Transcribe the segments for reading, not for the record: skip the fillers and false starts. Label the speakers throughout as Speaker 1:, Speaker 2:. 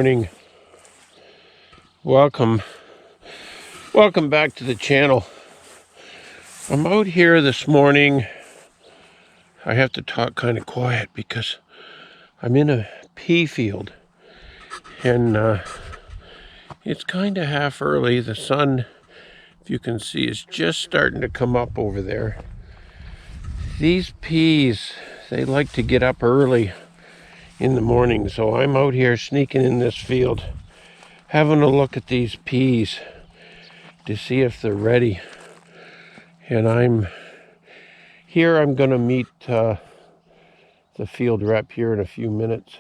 Speaker 1: morning. Welcome back to the channel. I'm out here this morning. I have to talk kind of quiet because I'm in a pea field, and it's kind of half early. The sun, if you can see, is just starting to come up over there. These peas, they like to get up early in the morning, so I'm out here sneaking in this field, having a look at these peas to see if they're ready. And I'm going to meet the field rep here in a few minutes.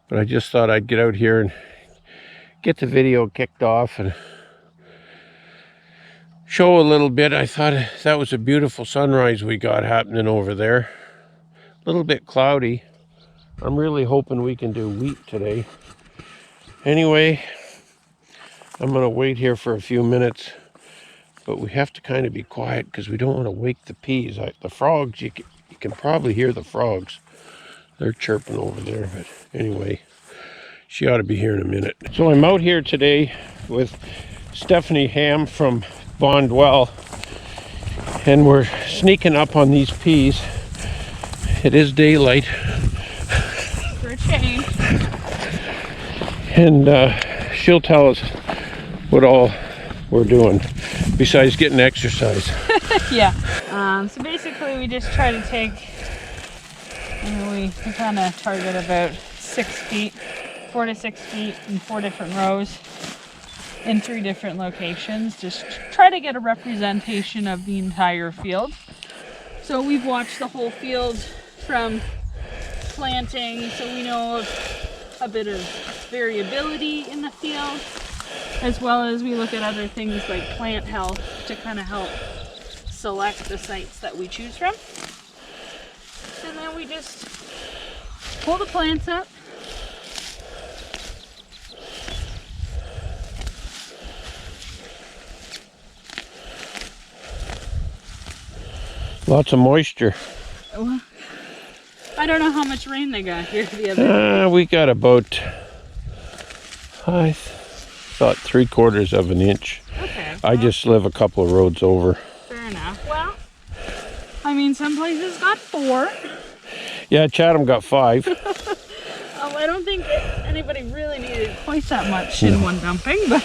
Speaker 1: But I just thought I'd get out here and get the video kicked off and show a little bit. I thought that was a beautiful sunrise we got happening over there. A little bit cloudy. I'm really hoping we can do wheat today. Anyway, I'm going to wait here for a few minutes. But we have to kind of be quiet because we don't want to wake the peas. The frogs, you can probably hear the frogs. They're chirping over there. But anyway, she ought to be here in a minute. So I'm out here today with Stephanie Ham from Bondwell. And we're sneaking up on these peas. It is daylight.
Speaker 2: For a change.
Speaker 1: And she'll tell us what all we're doing besides getting exercise.
Speaker 2: Yeah. So basically we just try to take, we kind of target about 6 feet, 4 to 6 feet in 4 different rows in 3 different locations. Just try to get a representation of the entire field. So we've watched the whole field from planting, so we know of a bit of variability in the field, as well as we look at other things like plant health to kind of help select the sites that we choose from. And then we just pull the plants up.
Speaker 1: Lots of moisture.
Speaker 2: Well, I don't know how much rain they got here the other day.
Speaker 1: We got about, I thought 3/4 of an inch.
Speaker 2: Okay.
Speaker 1: I just live a couple of roads over.
Speaker 2: Fair enough. Well, I mean, some places got 4.
Speaker 1: Yeah, Chatham got 5.
Speaker 2: I don't think anybody really needed quite that much in one dumping, but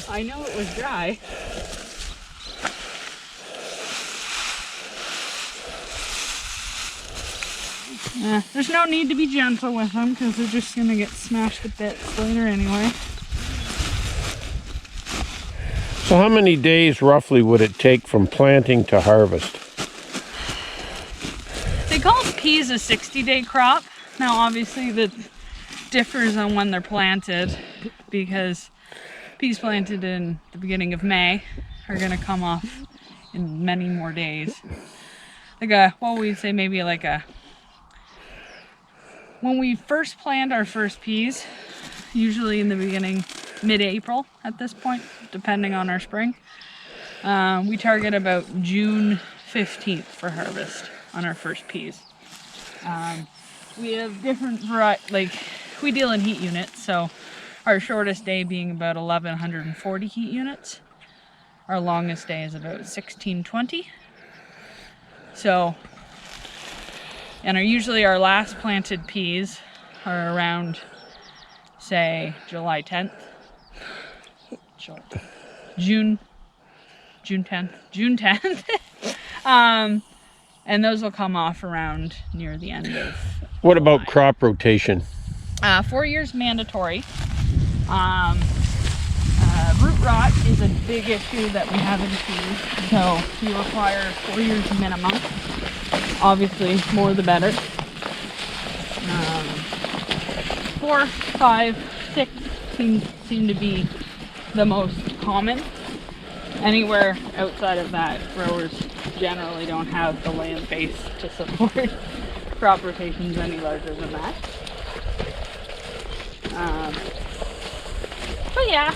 Speaker 2: I know it was dry. There's no need to be gentle with them because they're just going to get smashed to bits later anyway.
Speaker 1: So how many days roughly would it take from planting to harvest?
Speaker 2: They call peas a 60-day crop. Now obviously that differs on when they're planted, because peas planted in the beginning of May are going to come off in many more days. We'd say maybe when we first plant our first peas, usually in the beginning, mid-April at this point, depending on our spring, we target about June 15th for harvest on our first peas. We have different varieties, we deal in heat units, so our shortest day being about 1140 heat units. Our longest day is about 1620. So, and usually our last planted peas are around, say, July 10th. June 10th. And those will come off around near the end of
Speaker 1: What
Speaker 2: July.
Speaker 1: about crop rotation?
Speaker 2: 4 years mandatory. Root rot is a big issue that we have in peas, so we require 4 years minimum. Obviously, more the better. 4, 5, 6 seem to be the most common. Anywhere outside of that, growers generally don't have the land base to support crop rotations any larger than that. But yeah,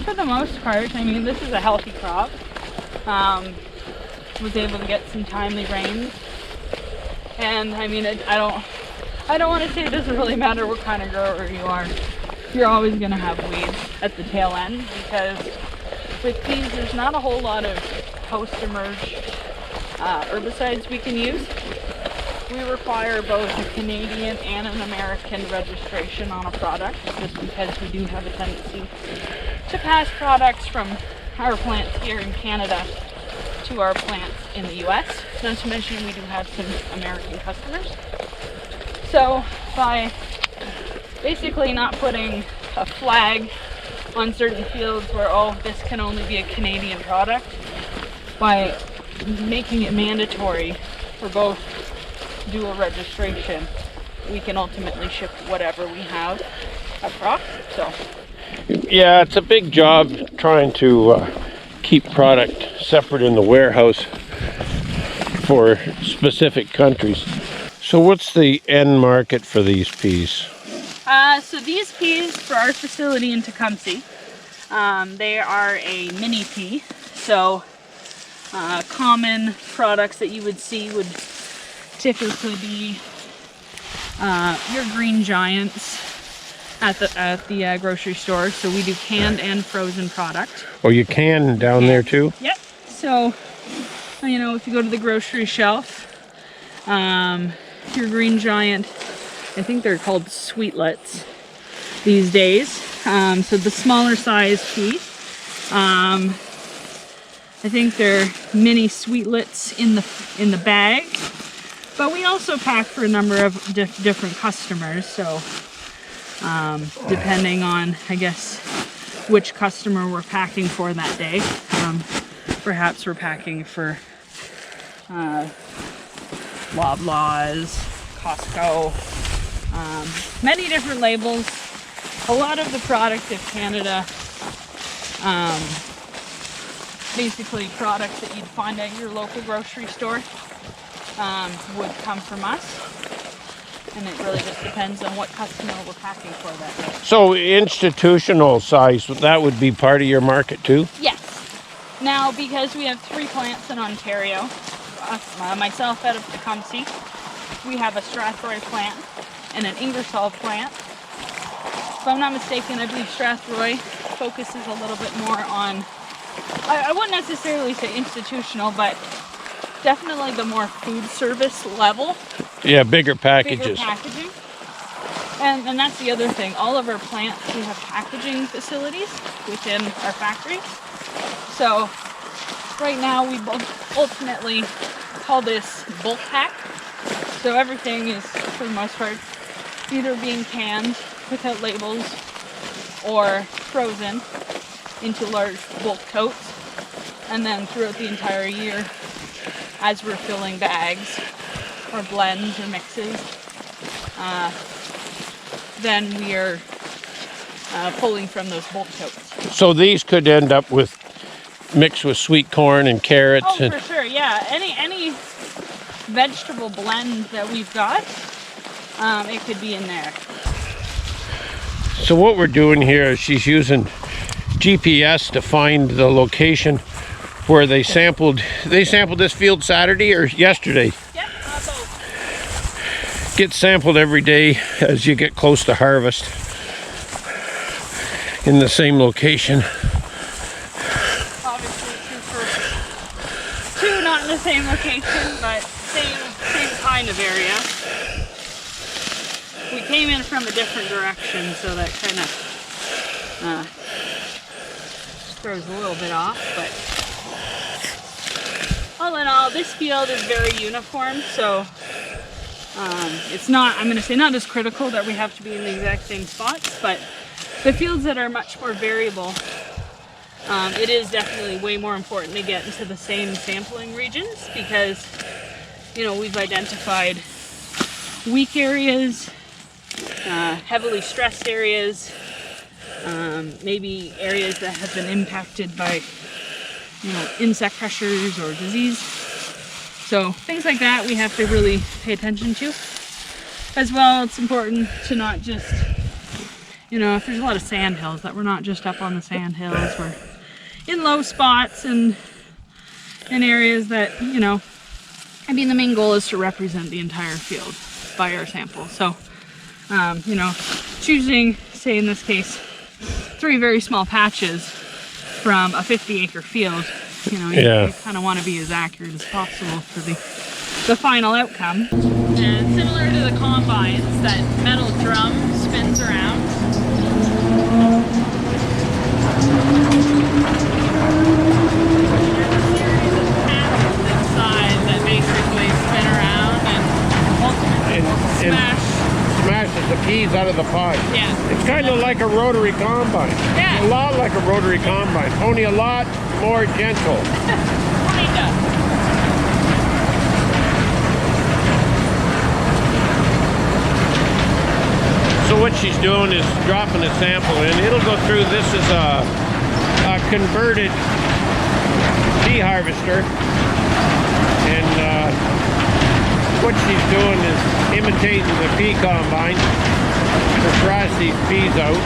Speaker 2: for the most part, I mean, this is a healthy crop. Was able to get some timely rains, and I mean, I I don't want to say it doesn't really matter what kind of grower you are. You're always going to have weeds at the tail end, because with peas there's not a whole lot of post-emerge herbicides we can use. We require both a Canadian and an American registration on a product, just because we do have a tendency to pass products from our plants here in Canada to our plants in the US. Not to mention we do have some American customers. So by basically not putting a flag on certain fields where, oh, this can only be a Canadian product, by making it mandatory for both dual registration, we can ultimately ship whatever we have across. So
Speaker 1: Yeah, it's a big job trying to keep product separate in the warehouse for specific countries. So what's the end market for these peas?
Speaker 2: so these peas for our facility in Tecumseh, they are a mini pea. So common products that you would see would typically be your green giants at the grocery store. So we do canned and frozen product.
Speaker 1: Oh, you can down there too?
Speaker 2: Yep. So, you know, if you go to the grocery shelf, your green giant, I think they're called sweetlets these days. So the smaller size pea, I think they're mini sweetlets in the bag. But we also pack for a number of different customers. So depending on, I guess, which customer we're packing for that day. Perhaps we're packing for Loblaws, Costco, many different labels. A lot of the product of Canada, basically products that you'd find at your local grocery store, would come from us. And it really just depends on what customer we're packing for that day.
Speaker 1: So institutional size, that would be part of your market too?
Speaker 2: Yes. Now, because we have 3 plants in Ontario, myself out of Tecumseh, we have a Strathroy plant and an Ingersoll plant. If I'm not mistaken, I believe Strathroy focuses a little bit more on, I wouldn't necessarily say institutional, but definitely the more food service level.
Speaker 1: Yeah, bigger packages.
Speaker 2: Bigger packaging. And that's the other thing. All of our plants, we have packaging facilities within our factories. So right now we ultimately call this bulk pack. So everything is, for the most part, either being canned without labels or frozen into large bulk totes. And then throughout the entire year, as we're filling bags or blends or mixes, then we are pulling from those bulk totes.
Speaker 1: So these could end up with mixed with sweet corn and carrots.
Speaker 2: Oh, for sure, yeah. Any vegetable blend that we've got, it could be in there.
Speaker 1: So what we're doing here is she's using GPS to find the location where they sampled this field Saturday or yesterday.
Speaker 2: Yep, both.
Speaker 1: Get sampled every day as you get close to harvest in the same location.
Speaker 2: Obviously true for 2, not in the same location, but same kind of area. We came in from a different direction, so that kind of throws a little bit off, but all in all, this field is very uniform, so it's not, I'm going to say, not as critical that we have to be in the exact same spots, but the fields that are much more variable, it is definitely way more important to get into the same sampling regions, because, you know, we've identified weak areas, heavily stressed areas, maybe areas that have been impacted by, you know, insect pressures or disease. So things like that we have to really pay attention to. As well, it's important to not just, you know, if there's a lot of sand hills, that we're not just up on the sand hills, we're in low spots and in areas that, you know, I mean, the main goal is to represent the entire field. by our sample. So, you know, choosing, say in this case, 3 very small patches from a 50-acre field, you know, you kind of want to be as accurate as possible for the final outcome. And similar to the combines, that metal drum spins around. There's a series of paddles inside that basically spin around and ultimately
Speaker 1: smashes the peas out of the pod.
Speaker 2: Yeah.
Speaker 1: It's kind of like a rotary combine.
Speaker 2: Yeah.
Speaker 1: A lot like a rotary combine, only a lot more gentle.
Speaker 2: Kinda.
Speaker 1: So what she's doing is dropping a sample in. It'll go through. This is a converted pea harvester, and what she's doing is imitating the pea combine to thrash these peas out.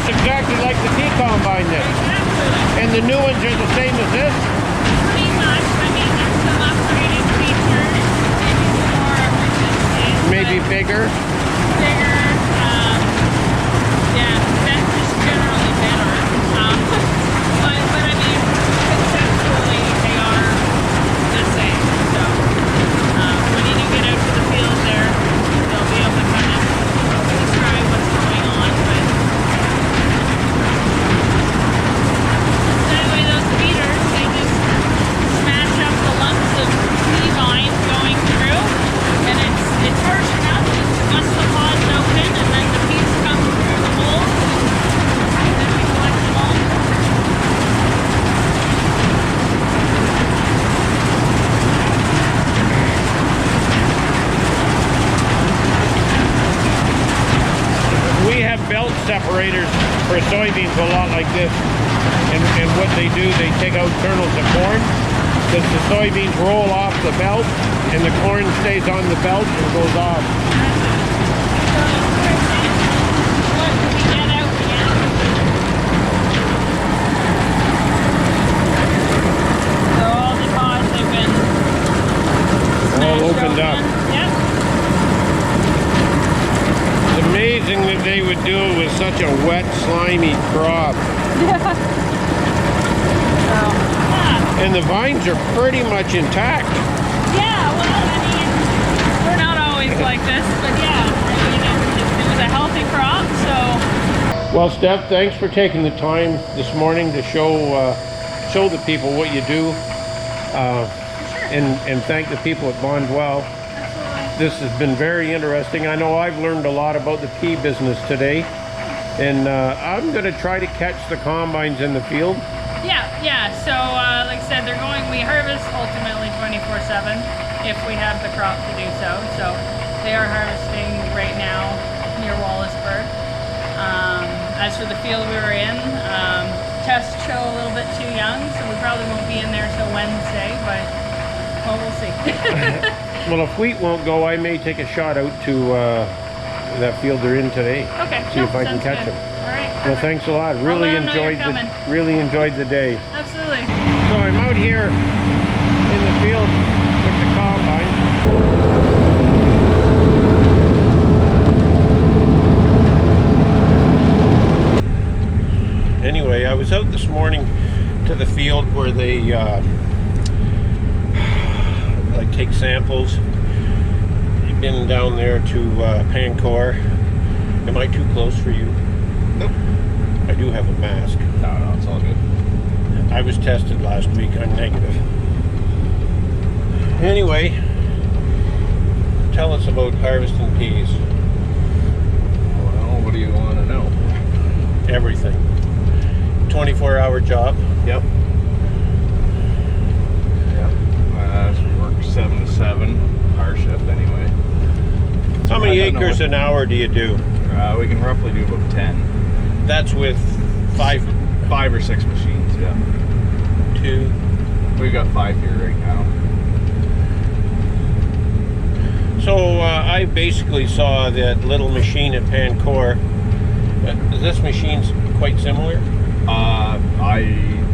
Speaker 1: Exactly like the pea combine then.
Speaker 2: Exactly.
Speaker 1: And the new ones are the same as this?
Speaker 2: Pretty much. I mean, there's some upgraded features, maybe more resistance.
Speaker 1: Maybe bigger?
Speaker 2: Bigger. Yeah, that's just generally better. But I mean, conceptually, they are the same. So, when you do get out to the field there, they'll be able to kind of describe what's going on. But anyway, those feeders, they just smash up the lumps of pea vines going through, and it's harsh enough once the pod's open, and then the peas come through the holes, and then we collect them all.
Speaker 1: We have belt separators for soybeans a lot like this. And what they do, they take out kernels of corn, because the soybeans roll off the belt, and the corn stays on the belt and goes off.
Speaker 2: So all the pods have been
Speaker 1: All opened up.
Speaker 2: Yep.
Speaker 1: It's amazing that they would do it with such a wet, slimy crop. And the vines are pretty much intact.
Speaker 2: Yeah, well, I mean, we're not always like this, but yeah, I mean, it was a healthy crop, so.
Speaker 1: Well, Steph, thanks for taking the time this morning to show the people what you do, and thank the people at Bondwell.
Speaker 2: Absolutely.
Speaker 1: This has been very interesting. I know I've learned a lot about the pea business today, and I'm going to try to catch the combines in the field.
Speaker 2: Yeah. So, like I said, we harvest ultimately 24/7 if we have the crop to do so. So, they are harvesting right now near Wallaceburg. As for the field we were in, tests show a little bit too young, so we probably won't be in there till Wednesday, but, well, we'll see.
Speaker 1: Well, if wheat won't go, I may take a shot out to that field they're in today.
Speaker 2: Okay.
Speaker 1: See if I can catch them.
Speaker 2: All right.
Speaker 1: Well, thanks a lot. Really enjoyed the day.
Speaker 2: Absolutely.
Speaker 1: So I'm out here in the field with the combine. Anyway, I was out this morning to the field where they like take samples. You've been down there to Pancor. Am I too close for you?
Speaker 3: Nope.
Speaker 1: I do have a mask.
Speaker 3: No, it's all good.
Speaker 1: I was tested last week. I'm negative. Anyway, tell us about harvesting peas.
Speaker 3: Well, what do you want to know?
Speaker 1: Everything. 24-hour job.
Speaker 3: Yep. We work 7 to 7, our shift anyway.
Speaker 1: liters an hour do you do?
Speaker 3: We can roughly do about 10.
Speaker 1: That's with five
Speaker 3: or six machines, yeah.
Speaker 1: 2.
Speaker 3: We've got 5 here right now.
Speaker 1: So I basically saw that little machine at Pancor. This machine's quite similar.
Speaker 3: I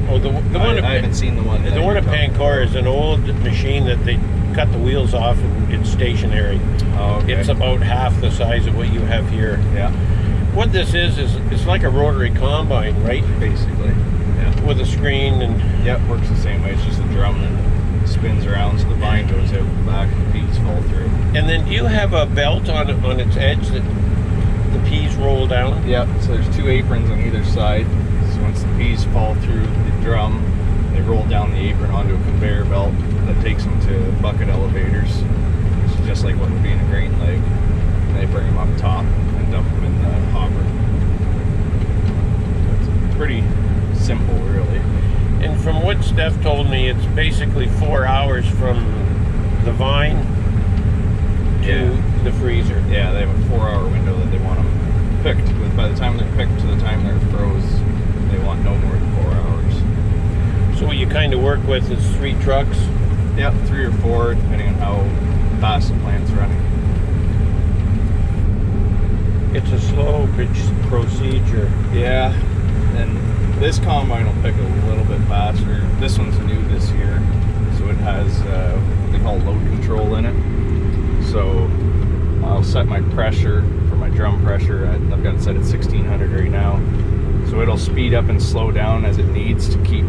Speaker 3: haven't seen the one.
Speaker 1: The one at Pancor is an old machine that they cut the wheels off and it's stationary.
Speaker 3: Oh, okay.
Speaker 1: It's about half the size of what you have here.
Speaker 3: Yeah.
Speaker 1: What this is it's like a rotary combine, right?
Speaker 3: Basically. Yeah.
Speaker 1: With a screen and.
Speaker 3: Yep, works the same way. It's just a drum and spins around, so the vine goes out the back and the peas fall through.
Speaker 1: And then do you have a belt on its edge that the peas roll down?
Speaker 3: Yep. So there's 2 aprons on either side. So once the peas fall through the drum, they roll down the apron onto a conveyor belt that takes them to bucket elevators, which is just like what would be in a grain leg. And they bring them up top and dump them in the hopper. It's pretty simple, really.
Speaker 1: And from what Steph told me, it's basically 4 hours from the vine to the freezer.
Speaker 3: Yeah, they have a 4-hour window that they want them picked. By the time they're picked to the time they're froze, they want no more than 4 hours.
Speaker 1: So what you kind of work with is 3 trucks?
Speaker 3: Yep, 3 or 4, depending on how fast the plant's running.
Speaker 1: It's a slow procedure.
Speaker 3: Yeah, and this combine will pick a little bit faster. This one's new this year, so it has what they call load control in it. So I'll set my pressure for my drum pressure. I've got it set at 1600 right now. So it'll speed up and slow down as it needs to keep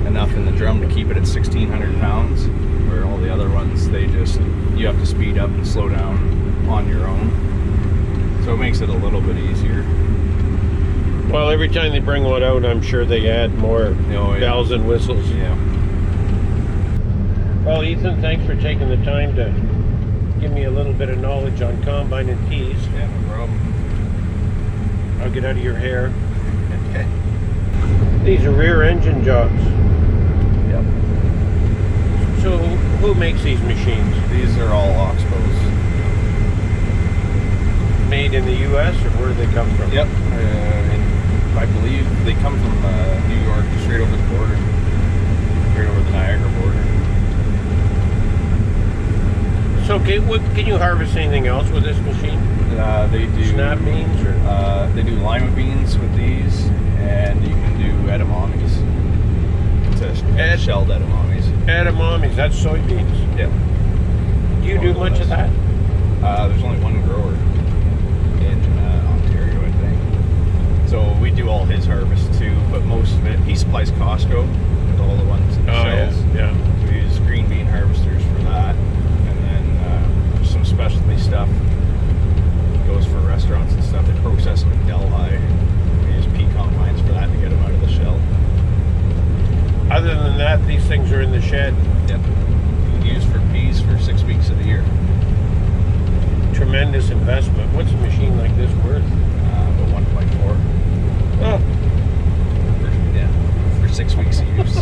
Speaker 3: enough in the drum to keep it at 1600 pounds. Where all the other ones, you have to speed up and slow down on your own. So it makes it a little bit easier.
Speaker 1: Well, every time they bring one out, I'm sure they add more bells and whistles.
Speaker 3: Yeah.
Speaker 1: Well, Ethan, thanks for taking the time to give me a little bit of knowledge on combine and peas.
Speaker 3: Yeah, no problem.
Speaker 1: I'll get out of your hair. Okay. These are rear engine jobs.
Speaker 3: Yep.
Speaker 1: So who makes these machines?
Speaker 3: These are all Oxbows.
Speaker 1: Made in the U.S. or where do they come from?
Speaker 3: Yep. I believe they come from New York, straight over the border, straight over the Niagara border.
Speaker 1: So can you harvest anything else with this machine?
Speaker 3: They do
Speaker 1: snap beans, or
Speaker 3: they do lima beans with these, and you can do edamames. It's shelled edamames.
Speaker 1: Edamames, that's soybeans.
Speaker 3: Yeah.
Speaker 1: Do you do much of that?
Speaker 3: There's only one grower in Ontario, I think. So we do all his harvest too, but most of it, he supplies Costco with all the ones in the shells.
Speaker 1: Yeah.
Speaker 3: So we use green bean harvesters for that, and then some specialty stuff goes for restaurants and stuff. They process them in Delhi. We use pea combines for that to get them out of the shell.
Speaker 1: Other than that, these things are in the shed.
Speaker 3: Yep. You can use for peas for 6 weeks of the year.
Speaker 1: Tremendous investment. What's a machine like this worth?
Speaker 3: About 1.4.
Speaker 1: Oh.
Speaker 3: For 6 weeks of use.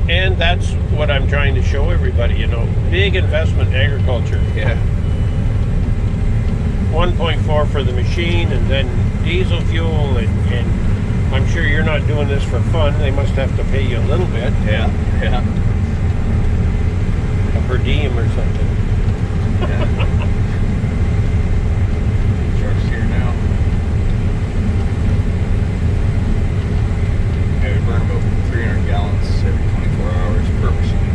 Speaker 1: And that's what I'm trying to show everybody, big investment in agriculture.
Speaker 3: Yeah.
Speaker 1: 1.4 for the machine, and then diesel fuel, and I'm sure you're not doing this for fun. They must have to pay you a little bit.
Speaker 3: Yeah.
Speaker 1: A per diem or something.
Speaker 3: Yeah. Truck's here now. Yeah, we burn about 300 gallons every 24 hours per machine.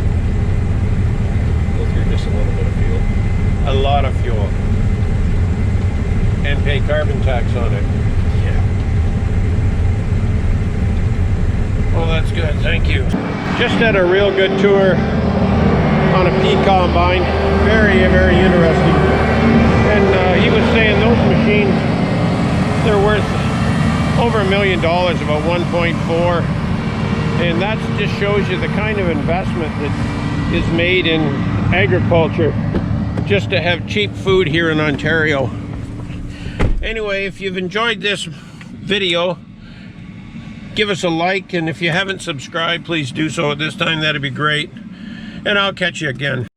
Speaker 3: Go through just a little bit of fuel.
Speaker 1: A lot of fuel. And pay carbon tax on it.
Speaker 3: Yeah.
Speaker 1: Well, that's good. Thank you. Just had a real good tour on a pea combine. Very, very interesting. And he was saying those machines, they're worth over $1 million, about 1.4. And that just shows you the kind of investment that is made in agriculture just to have cheap food here in Ontario. Anyway, if you've enjoyed this video, give us a like, and if you haven't subscribed, please do so at this time. That'd be great. And I'll catch you again.